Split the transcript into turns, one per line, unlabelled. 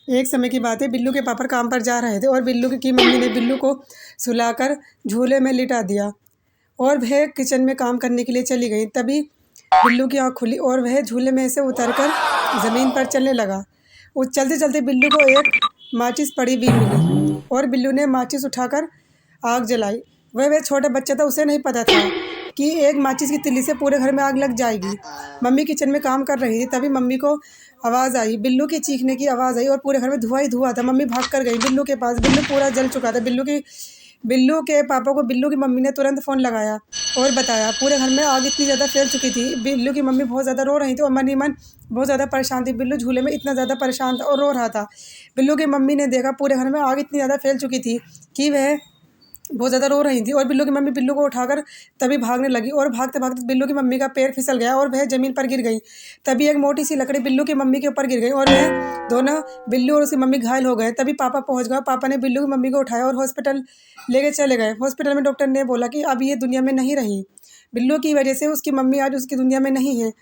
एक समय की बात है, बिल्लू के पापा काम पर जा रहे थे और बिल्लू की मम्मी ने बिल्लू को सुलाकर झूले में लिटा दिया और वह किचन में काम करने के लिए चली गई। तभी बिल्लू की आँख खुली और वह झूले में से उतरकर ज़मीन पर चलने लगा। वो चलते-चलते बिल्लू को एक माचिस पड़ी हुई मिली और बिल्लू ने माचिस उठाकर आग जलाई। वह छोटा बच्चा था, उसे नहीं पता था कि एक माचिस की तीली से पूरे घर में आग लग जाएगी। मम्मी किचन में काम कर रही थी, तभी मम्मी को आवाज़ आई, बिल्लू के चीखने की आवाज़ आई और पूरे घर में धुआं ही धुआं था। मम्मी भाग कर गई बिल्लू के पास। बिल्लू पूरा जल चुका था। बिल्लू के पापा को बिल्लू की मम्मी ने तुरंत फ़ोन लगाया और बताया। पूरे घर में आग इतनी ज़्यादा फैल चुकी थी। बिल्लू की मम्मी बहुत ज़्यादा रो रही थी और मन ही मन बहुत ज़्यादा परेशान थी। बिल्लू झूले में इतना ज़्यादा परेशान था और रो रहा था। बिल्लू की मम्मी ने देखा पूरे घर में आग इतनी ज़्यादा फैल चुकी थी कि वह बहुत ज़्यादा रो रही थी और बिल्लू की मम्मी बिल्लू को उठाकर तभी भागने लगी और भागते-भागते बिल्लू की मम्मी का पैर फिसल गया और वह ज़मीन पर गिर गई। तभी एक मोटी सी लकड़ी बिल्लू की मम्मी के ऊपर गिर गई और वह दोनों, बिल्लू और उसकी मम्मी, घायल हो गए। तभी पापा पहुँच गए। पापा ने बिल्लू की मम्मी को उठाया और हॉस्पिटल लेके चले गए। हॉस्पिटल में डॉक्टर ने बोला कि अब ये दुनिया में नहीं रही। बिल्लू की वजह से उसकी मम्मी आज उसकी दुनिया में नहीं है।